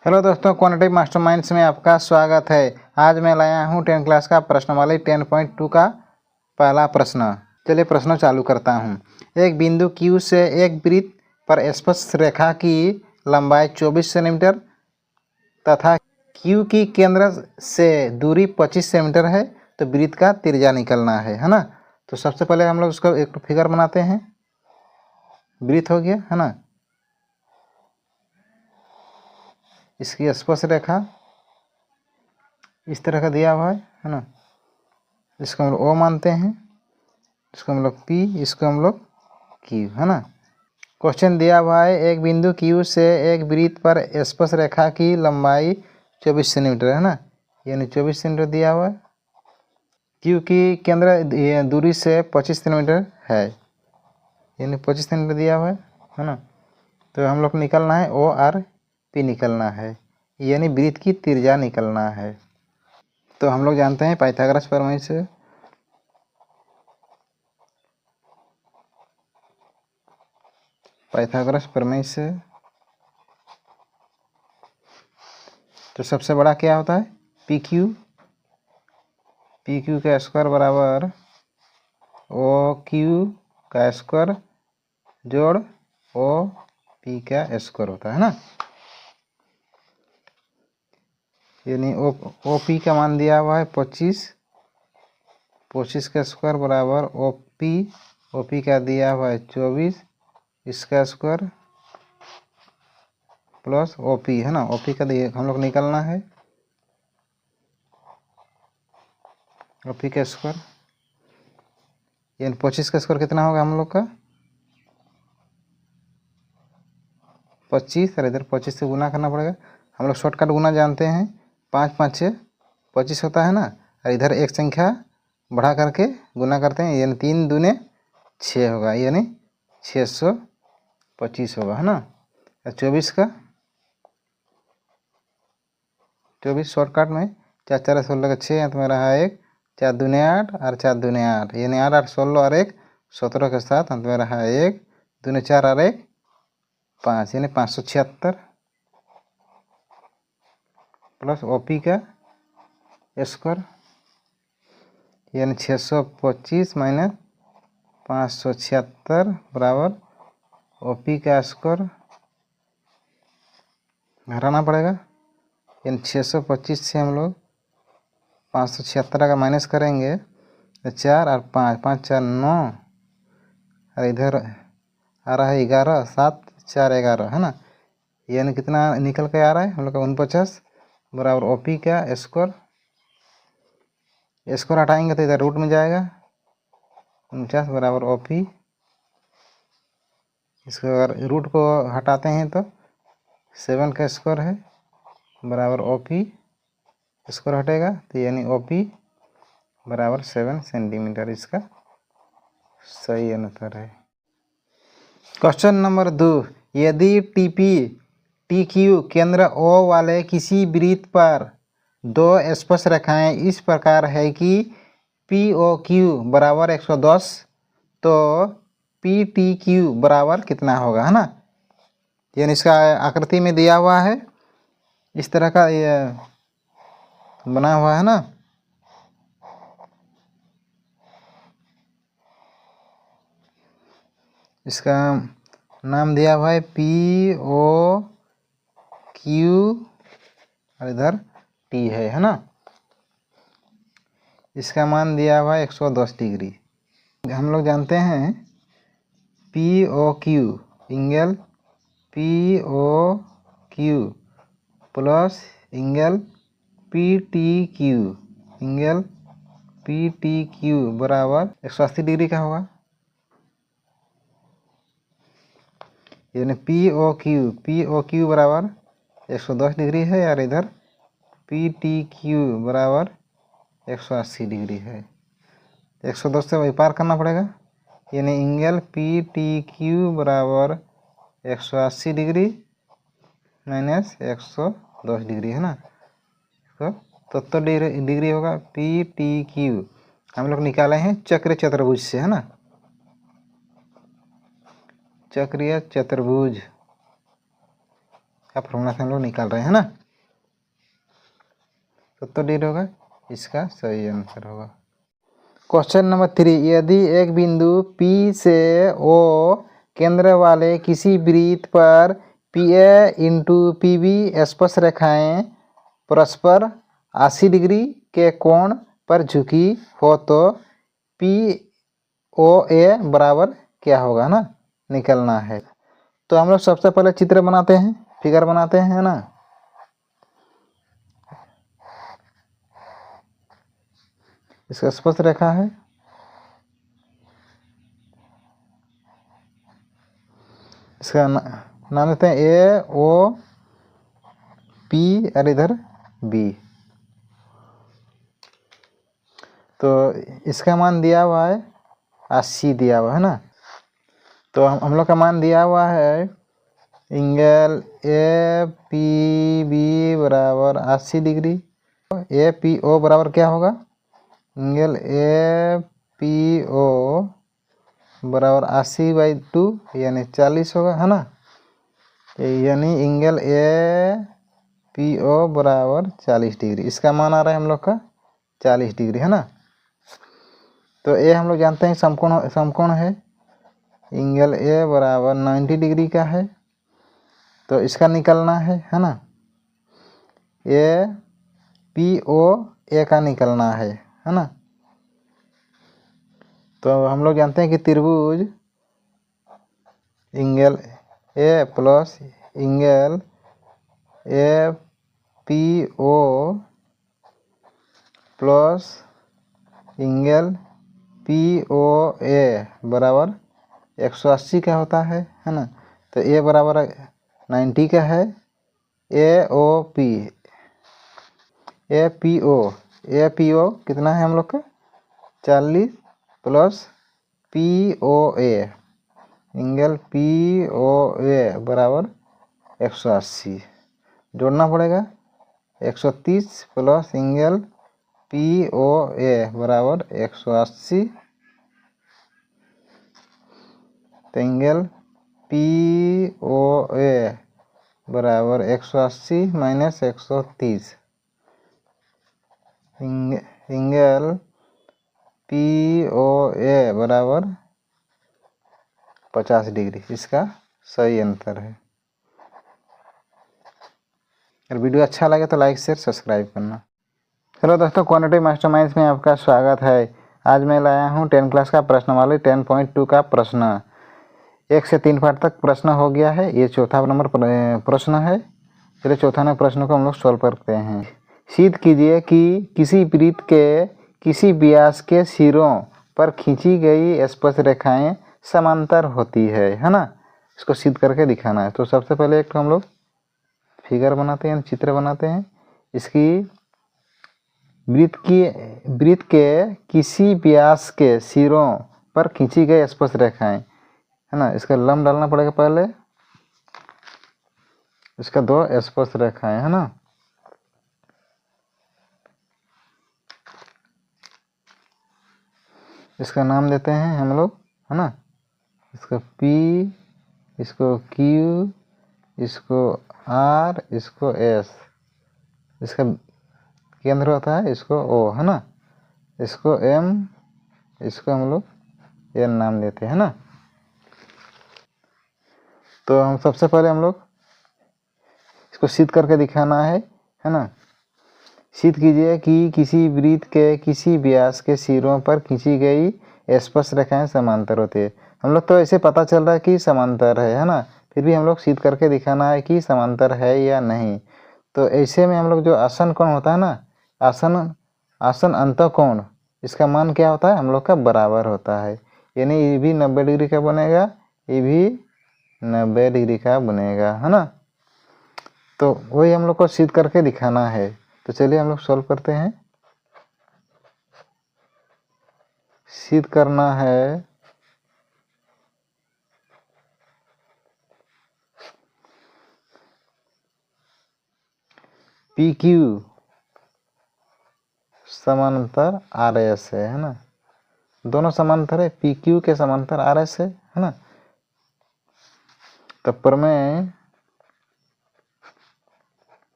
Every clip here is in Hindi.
हेलो दोस्तों, क्वांटिटेटिव मास्टरमाइंड्स में आपका स्वागत है। आज मैं लाया हूँ 10 क्लास का प्रश्नावली 10.2 का पहला प्रश्न। चलिए प्रश्न चालू करता हूँ। एक बिंदु Q से एक वृत्त पर स्पर्श रेखा की लंबाई 24 सेंटीमीटर तथा Q की केंद्र से दूरी 25 सेंटीमीटर है, तो वृत्त का त्रिज्या निकलना है ना। तो सबसे पहले हम लोग उसका एक फिगर बनाते हैं। वृत्त हो गया है ना, इसकी स्पर्श रेखा इस तरह का दिया हुआ है ना। इसको हम लोग O मानते हैं, इसको हम लोग P, इसको हम लोग Q, है ना। क्वेश्चन दिया हुआ है एक बिंदु Q से एक वृत्त पर स्पर्श रेखा की लंबाई 24 सेंटीमीटर है ना, यानी 24 सेंटीमीटर दिया हुआ है। Q की केंद्र दूरी से 25 सेंटीमीटर है, यानी 25 सेंटीमीटर दिया हुआ है ना। तो हम लोग को निकलना है O और P निकलना है, यानी वृत्त की त्रिज्या निकलना है। तो हम लोग जानते हैं पाइथागोरस प्रमेय से। पाइथागोरस प्रमेय से तो सबसे बड़ा क्या होता है पी क्यू का स्क्वायर बराबर ओ क्यू का स्क्वायर जोड़ ओ पी का स्क्वायर होता है ना। यानी ओ पी का मान दिया हुआ है 25 का स्क्वायर बराबर ओ पी का दिया हुआ है 24 इसका स्क्वायर प्लस ओ पी है ना। ओ पी का हम लोग निकलना है ओ पी का स्क्वायर, यानी 25 का स्क्वायर कितना होगा हम लोग का 25, और इधर 25 से गुना करना पड़ेगा। हम लोग शॉर्टकट गुना जानते हैं, 5 5 6 25 होता है ना, और इधर एक संख्या बढ़ा करके गुना करते हैं, यानी 3 दूने 6 होगा, यानी 625 होगा है ना। और 24 का 24 शॉर्टकट में 4 4 16 का 6 तो मेरा है 1 4 दूने 8 और 4 दूने 8, यानी 8 8 16 और 1 17 के साथ अंत में रहा है 1 दूने 4 और 1 5, यानी 576 प्लस ओ पी का स्क्वायर, यानी 625 माइनस 576 बराबर ओ पी का स्क्वायर घटाना पड़ेगा। यानी 625 से हम लोग 576 का माइनस करेंगे तो 4 और 5 5 4 9, और इधर आ रहा है 11 7 4 11 है ना, यानी कितना निकल के आ रहा है हम लोग का 49 बराबर ओ पी का स्क्वायर हटाएंगे तो इधर रूट में जाएगा 49 बराबर ओ पी। इसको अगर रूट को हटाते हैं तो 7 का स्क्वायर है बराबर ओ पी स्क्वायर हटेगा, तो यानी ओ पी बराबर 7 सेंटीमीटर इसका सही आंसर है। क्वेश्चन नंबर 2, यदि टी क्यू केंद्र O वाले किसी वृत्त पर दो स्पर्श रेखाएं इस प्रकार है कि पी ओ क्यू बराबर 110, तो पी टी क्यू बराबर कितना होगा है ना। यानी इसका आकृति में दिया हुआ है, इस तरह का ये बना हुआ है ना। इसका नाम दिया हुआ है पी ओ क्यू और इधर टी है ना। इसका मान दिया हुआ है 110 डिग्री। हम लोग जानते हैं P O Q angle P O Q plus angle P T Q angle P T Q बराबर 180 डिग्री का होगा। यानी पी ओ क्यू बराबर 110 डिग्री है, और इधर पी टी क्यू बराबर 180 डिग्री है। 110 से वही पार करना पड़ेगा, यानी एंगल पी टी क्यू बराबर 180 डिग्री माइनस 110 डिग्री है ना, तो 70 डिग्री होगा। पी टी क्यू हम लोग निकाले हैं चतुर्भुज से है ना, चक्रीय चतुर्भुज का फॉर्मूला से हम लोग निकाल रहे हैं ना। 70 डिग्री होगा, इसका सही आंसर होगा। क्वेश्चन नंबर 3, यदि एक बिंदु P से O केंद्र वाले किसी वृत्त पर PA इंटू PB स्पर्श रेखाएं परस्पर 80 डिग्री के कोण पर झुकी हो तो POA बराबर क्या होगा ना, निकलना है। तो हम लोग सबसे पहले चित्र बनाते हैं, फिगर बनाते हैं ना। इसका स्पर्श रेखा है, इसका नाम देते हैं AOP और इधर B। तो इसका मान दिया हुआ है 80 दिया हुआ है ना। तो हम लोग का मान दिया हुआ है एंगल APB बराबर 80 डिग्री। APO बराबर क्या होगा, एंगल APO बराबर 80/2 यानी 40 होगा, है ना। यानी एंगल APO बराबर 40 डिग्री। इसका मान आ रहा है हम लोग का 40 डिग्री, है ना। तो ए हम लोग जानते हैं समकोण है, एंगल ए बराबर 90 डिग्री का है। तो इसका निकलना है ना। APO का निकलना है ना। तो हम लोग जानते हैं कि त्रिभुज angle A plus angle APO plus angle POA बराबर 180 का होता है ना। तो ए बराबर 90 का है। APO कितना है हम लोग का 40 प्लस POA एंगल POA बराबर 180 जोड़ना पड़ेगा। 130 प्लस एंगल POA बराबर 180। तो एंगल POA बराबर 180 माइनस 130, एंगल POA बराबर 50 डिग्री। इसका सही आंसर है। अगर वीडियो अच्छा लगे तो लाइक शेयर सब्सक्राइब करना। हेलो दोस्तों, क्वांटिटी मास्टरमाइंड्स में आपका स्वागत है। आज मैं लाया हूँ 10 क्लास का प्रश्नवाली 10.2 का प्रश्न। 1 से 3 पार्ट तक प्रश्न हो गया है। ये चौथा नंबर प्रश्न है। चलिए चौथा नंबर प्रश्न को हम लोग सॉल्व करते हैं। सिद्ध कीजिए कि किसी वृत्त के किसी व्यास के सिरों पर खींची गई स्पर्श रेखाएं समांतर होती है ना। इसको सिद्ध करके दिखाना है। तो सबसे पहले एक हम लोग फिगर बनाते हैं, चित्र बनाते हैं। इसकी वृत्त के किसी व्यास के सिरों पर खींची गई स्पर्श रेखाएं, है ना। इसका लंब डालना पड़ेगा पहले, इसका 2 स्पर्श रेखाएं, है ना। इसका नाम देते हैं हम लोग, है ना। इसको P, इसको Q, इसको R, इसको S। इसका केंद्र होता है, इसको O, है ना। इसको M, इसको हम लोग N नाम देते हैं ना। तो हम सबसे पहले हम लोग इसको सिद्ध करके दिखाना है ना। सिद्ध कीजिए कि किसी वृत्त के किसी व्यास के सिरों पर खींची गई स्पर्श रेखाएं समांतर होती है। हम लोग तो ऐसे पता चल रहा है कि समांतर है ना। फिर भी हम लोग सिद्ध करके दिखाना है कि समांतर है या नहीं। तो ऐसे में हम लोग जो आसन कोण होता है ना, आसन अंतःकोण, इसका मान क्या होता है हम लोग का बराबर होता है। यानी ये भी 90 डिग्री का बनेगा, ये भी 90 डिग्री का बनेगा, है ना। तो वही हम लोग को सिद्ध करके दिखाना है। तो चलिए हम लोग सॉल्व करते हैं। सिद्ध करना है PQ समांतर RS है ना। दोनों समांतर है, PQ के समांतर RS है ना। तो प्रमेय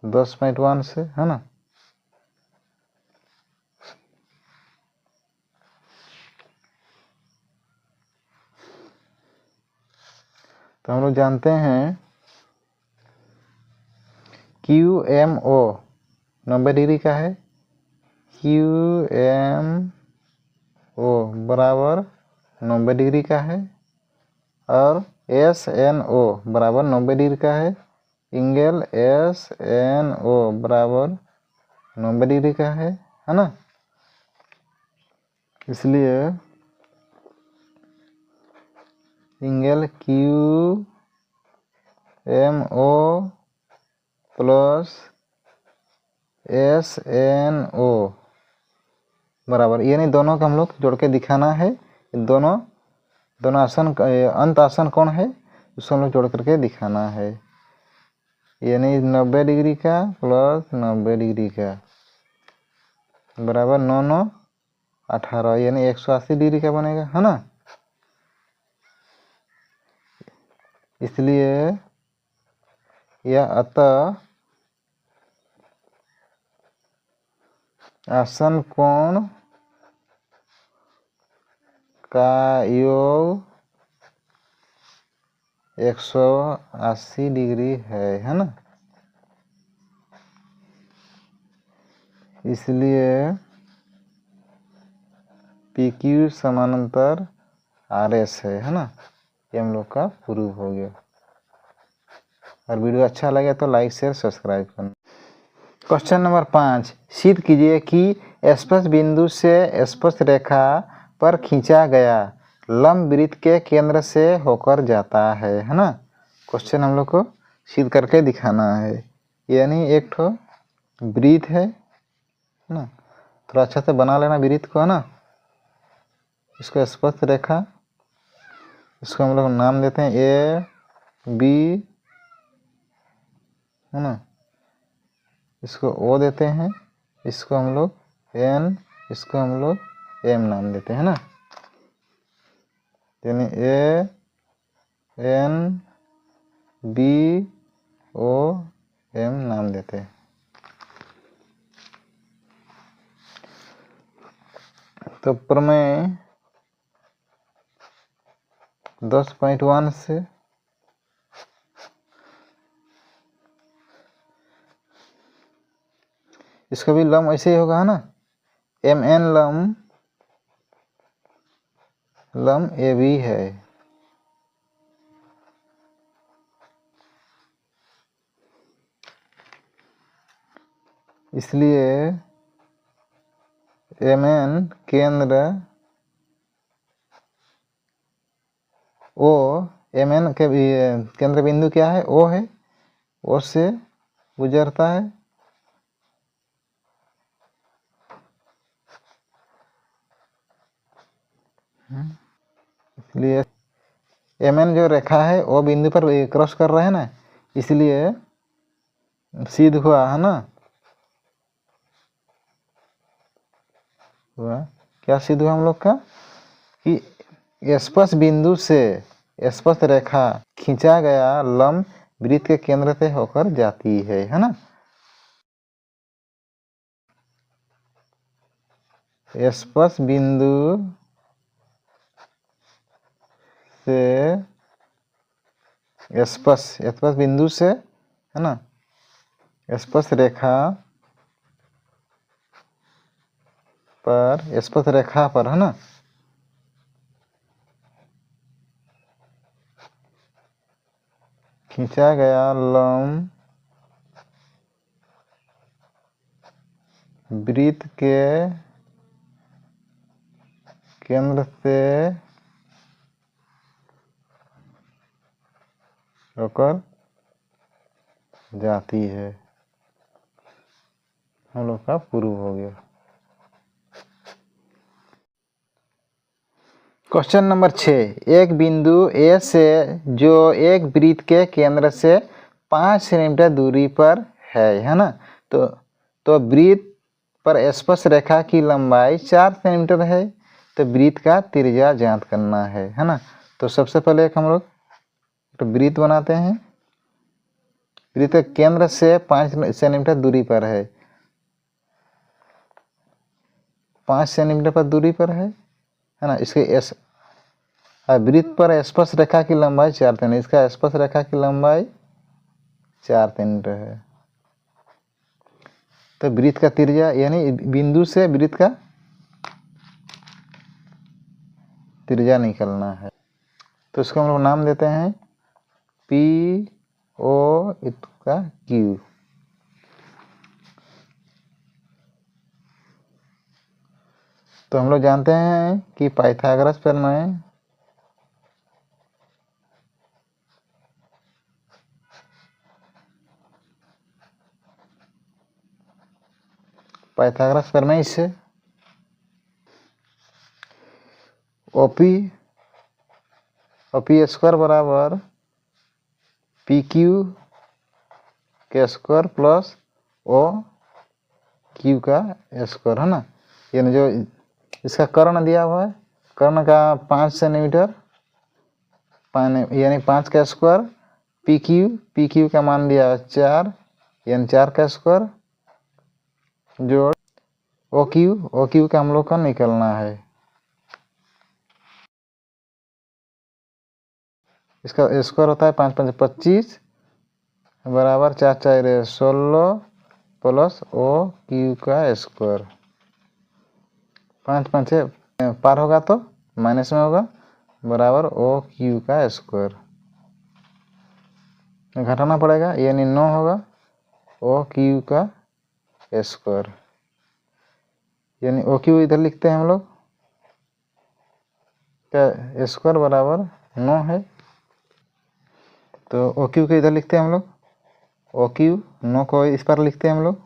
10.1 से, है ना। तो हम लोग जानते हैं QMO 90 डिग्री का है, QMO बराबर 90 डिग्री का है, और SNO बराबर 90 डिग्री का है। एंगल SNO बराबर 90 डिग्री का है ना। इसलिए एंगल QMO प्लस SNO बराबर, यानी दोनों का हम लोग जोड़ के दिखाना है। दोनों आसन अंत आसन कौन है उसको हम लोग जोड़ करके दिखाना है, यानी 90 डिग्री का प्लस 90 डिग्री का बराबर 9 9 18, यानी 180 डिग्री का बनेगा, है ना। इसलिए यह अतः आसन कोण का योग 180 डिग्री है ना। इसलिए PQ समानांतर RS है ना। ये हम लोग का प्रूव हो गया। और वीडियो अच्छा लगे तो लाइक शेयर सब्सक्राइब करना। क्वेश्चन नंबर 5, सिद्ध कीजिए कि स्पर्श बिंदु से स्पर्श रेखा पर खींचा गया लंब वृत्त के केंद्र से होकर जाता है ना। क्वेश्चन हम लोग को सिद्ध करके दिखाना है, यानी एक ठो वृत्त है ना, थोड़ा अच्छा से बना लेना वृत्त को, है ना। इसको स्पर्श रेखा, इसको हम लोग नाम देते हैं AB, है ना। इसको O देते हैं, इसको हम लोग N, इसको हम लोग M नाम देते हैं ना, यानी ANBOM नाम देते हैं। तो प्रमेय 10.1 से इसका भी लंब ऐसे ही होगा, है ना। MN लंब AB है, इसलिए MN केंद्र O, MN के केंद्र बिंदु क्या है, O है, O से गुजरता है, इसलिए MN जो रेखा है वो बिंदु पर क्रॉस कर रहे हैं ना, इसलिए सिद्ध हुआ, है ना। हुआ क्या सिद्ध हुआ हम लोग का कि स्पर्श बिंदु से स्पर्श रेखा खींचा गया लंब वृत्त के केंद्र से होकर जाती है ना। स्पर्श बिंदु से स्पर्श बिंदु से, है ना, स्पर्श रेखा पर, है ना, खींचा गया लंब वृत्त के केंद्र से होकर जाती है, हम लोग का प्रूव हो गया। क्वेश्चन नंबर 6, एक बिंदु A से जो एक वृत्त के केंद्र से 5 सेंटीमीटर दूरी पर है ना। तो वृत्त पर स्पर्श रेखा की लंबाई 4 सेंटीमीटर है, तो वृत्त का त्रिज्या ज्ञात करना है ना। तो सबसे पहले हम लोग तो वृत्त बनाते हैं, वृत्त केंद्र से 5 सेंटीमीटर दूरी पर है, 5 सेंटीमीटर पर दूरी पर है ना। इसके वृत्त पर स्पर्श रेखा की लंबाई 4 सेंटीमीटर, इसका स्पर्श रेखा की लंबाई 4 सेंटीमीटर है। तो वृत्त का त्रिज्या यानी बिंदु से वृत्त का त्रिज्या निकलना है। तो इसको हम लोग नाम देते हैं पी ओ का क्यू। तो हम लोग जानते हैं कि पाइथागोरस प्रमेय से ओपी स्क्वायर बराबर पी क्यू के स्क्वायर प्लस ओ क्यू का स्क्वायर है ना। यानी जो इसका कर्ण दिया हुआ है, कर्ण का 5 सेंटीमीटर यानी 5 का स्क्वायर, पी क्यू का मान दिया 4 यानी 4 का स्क्वायर जोड़ ओ क्यू का हम लोग का निकलना है। इसका स्क्वायर होता है 5 5 25 बराबर 4 4 16 प्लस ओ क्यू का स्क्वायर। 5 5 पार होगा तो माइनस में होगा, बराबर ओ क्यू का स्क्वायर। घटाना पड़ेगा यानी 9 होगा ओ क्यू का स्क्वायर। यानी ओ क्यू इधर लिखते हैं हम लोग का स्क्वायर बराबर 9 है। तो ओ क्यू को इधर लिखते हैं हम लोग, ओ क्यू 9 को इस पर लिखते हैं हम लोग।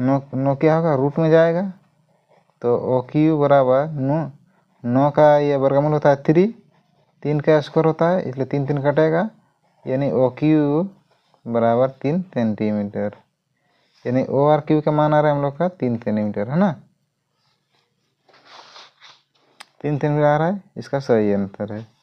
9 क्या होगा, रूट में जाएगा। तो ओ क्यू बराबर 9 का ये वर्गमूल होता है 3 का स्क्वायर होता है, इसलिए 3 3 कटेगा। यानी ओ क्यू बराबर 3 सेंटीमीटर। यानी ओ और क्यू का मान आ रहा है हम लोग का 3 सेंटीमीटर है ना। 3 सेंटीमीटर आ रहा है, इसका सही आंसर है।